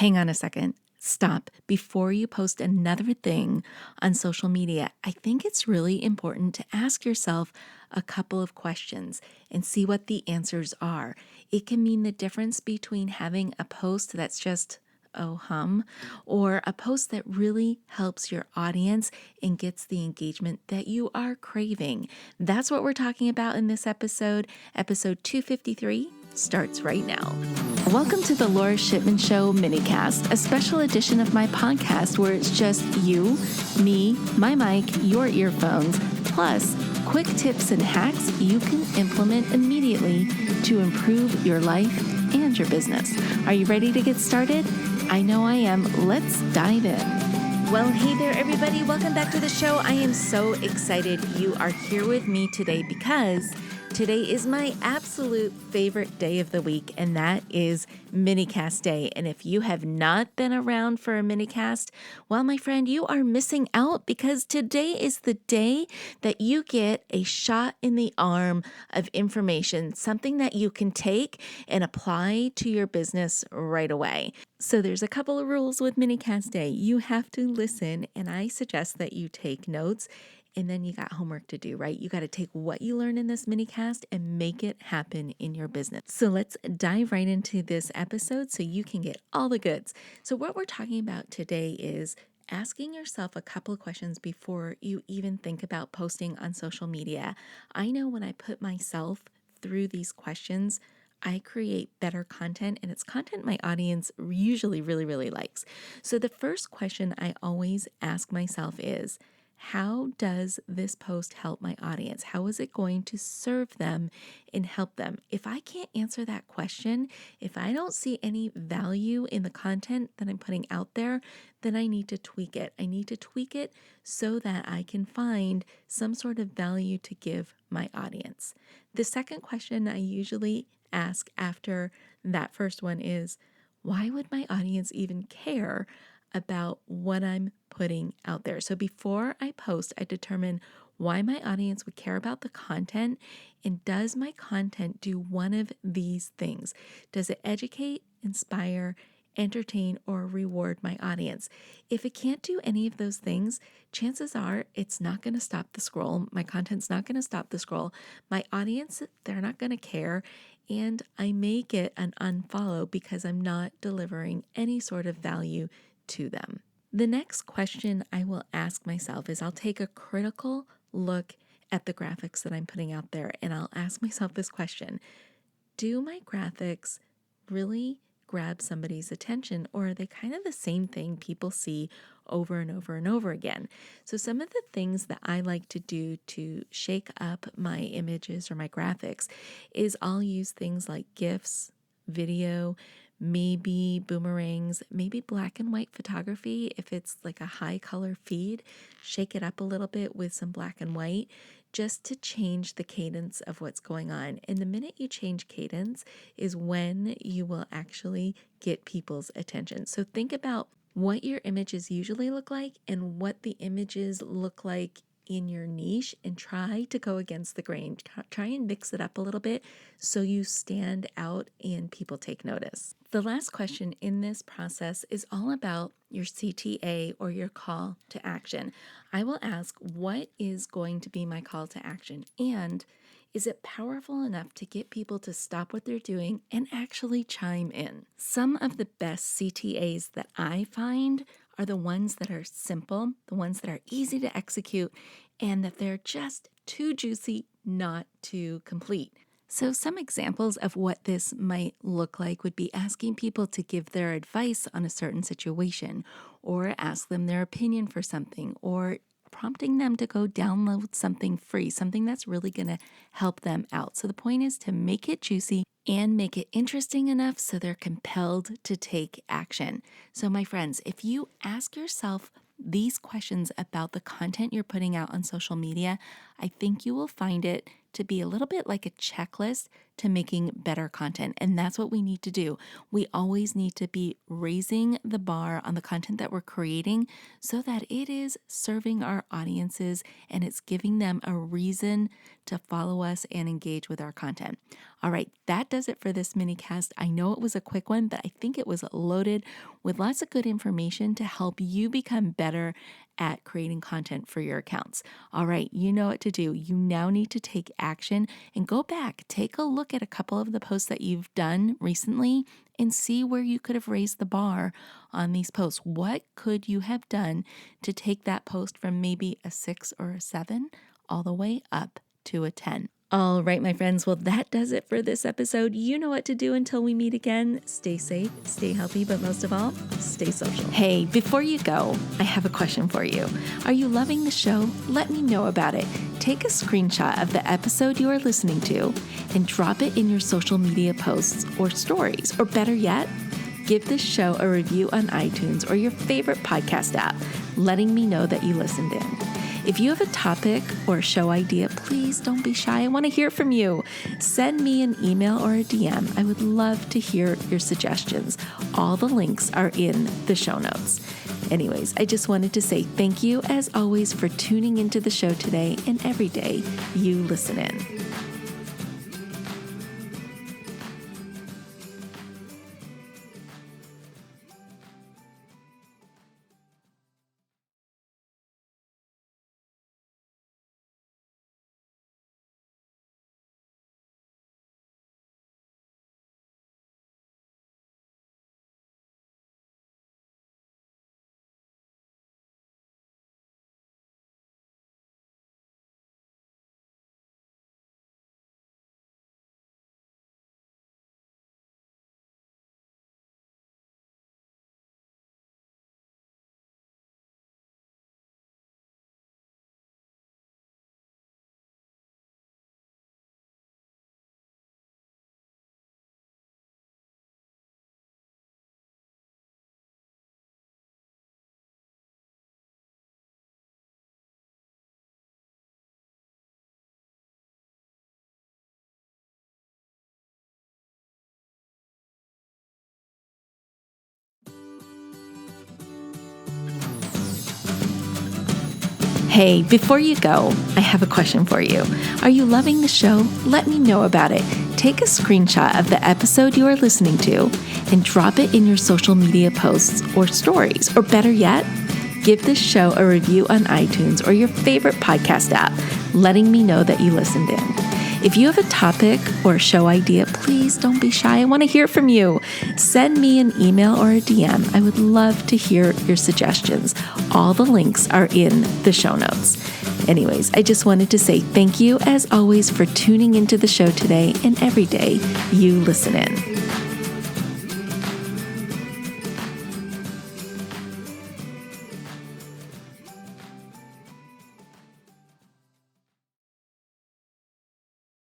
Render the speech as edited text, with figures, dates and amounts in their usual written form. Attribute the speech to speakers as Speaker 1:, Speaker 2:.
Speaker 1: hang on a second. Stop. Before you post another thing on social media, I think it's really important to ask yourself a couple of questions and see what the answers are. It can mean the difference between having a post that's just or a post that really helps your audience and gets the engagement that you are craving. That's what we're talking about in this episode. Episode 253 starts right now. Welcome to the Lora Shipman Show minicast, a special edition of my podcast where it's just you, me, my mic, your earphones, plus quick tips and hacks you can implement immediately to improve your life and your business. Are you ready to get started? I know I am. Let's dive in. Well, hey there, everybody. Welcome back to the show. I am so excited you are here with me today because today is my absolute favorite day of the week, and that is minicast day. And if you have not been around for a minicast, well, my friend, you are missing out because today is the day that you get a shot in the arm of information, something that you can take and apply to your business right away. So there's a couple of rules with minicast day. You have to listen, and I suggest that you take notes. And then you got homework to do, right? You got to take what you learn in this minicast and make it happen in your business. So let's dive right into this episode so you can get all the goods. So what we're talking about today is asking yourself a couple of questions before you even think about posting on social media. I know when I put myself through these questions, I create better content, and it's content my audience usually really likes. So the first question I always ask myself is, how does this post help my audience? How is it going to serve them and help them? If I can't answer that question, if I don't see any value in the content that I'm putting out there, then I need to tweak it. I need to tweak it so that I can find some sort of value to give my audience. The second question I usually ask after that first one is, why would my audience even care about what I'm putting out there? So before I post, I determine why my audience would care about the content, and does my content do one of these things? Does it educate, inspire, entertain, or reward my audience? If it can't do any of those things, chances are it's not going to stop the scroll. My content's not going to stop the scroll. My audience, they're not going to care. And I may get an unfollow because I'm not delivering any sort of value to them. The next question I will ask myself is, I'll take a critical look at the graphics that I'm putting out there, and I'll ask myself this question: do my graphics really grab somebody's attention, or are they kind of the same thing people see over and over and over again? So some of the things that I like to do to shake up my images or my graphics is I'll use things like GIFs, video, maybe boomerangs, maybe black and white photography. If it's like a high color feed, shake it up a little bit with some black and white just to change the cadence of what's going on. And the minute you change cadence is when you will actually get people's attention. So think about what your images usually look like and what the images look like in your niche, and try to go against the grain. Try and mix it up a little bit so you stand out and people take notice. The last question in this process is all about your CTA, or your call to action. I will ask, what is going to be my call to action? And is it powerful enough to get people to stop what they're doing and actually chime in? Some of the best CTAs that I find are the ones that are simple, the ones that are easy to execute, and that they're just too juicy not to complete. So some examples of what this might look like would be asking people to give their advice on a certain situation, or ask them their opinion for something, or prompting them to go download something free, something that's really going to help them out. So the point is to make it juicy and make it interesting enough so they're compelled to take action. So my friends, if you ask yourself these questions about the content you're putting out on social media, I think you will find it to be a little bit like a checklist to making better content. And that's what we need to do. We always need to be raising the bar on the content that we're creating so that it is serving our audiences and it's giving them a reason to follow us and engage with our content. All right, that does it for this mini cast. I know it was a quick one, but I think it was loaded with lots of good information to help you become better at creating content for your accounts. All right, you know what to do. You now need to take action and go back, take a look at a couple of the posts that you've done recently and see where you could have raised the bar on these posts. What could you have done to take that post from maybe a 6 or a 7 all the way up to a 10? All right, my friends. Well, that does it for this episode. You know what to do until we meet again. Stay safe, stay healthy, but most of all, stay social. Hey, before you go, I have a question for you. Are you loving the show? Let me know about it. Take a screenshot of the episode you are listening to and drop it in your social media posts or stories. Or better yet, give this show a review on iTunes or your favorite podcast app, letting me know that you listened in. If you have a topic or a show idea, please don't be shy. I want to hear from you. Send me an email or a DM. I would love to hear your suggestions. All the links are in the show notes. Anyways, I just wanted to say thank you, as always, for tuning into the show today and every day you listen in. Hey, before you go, I have a question for you. Are you loving the show? Let me know about it. Take a screenshot of the episode you are listening to and drop it in your social media posts or stories. Or better yet, give this show a review on iTunes or your favorite podcast app, letting me know that you listened in. If you have a topic or a show idea, please don't be shy. I want to hear from you. Send me an email or a DM. I would love to hear your suggestions. All the links are in the show notes. Anyways, I just wanted to say thank you, as always, for tuning into the show today and every day you listen in.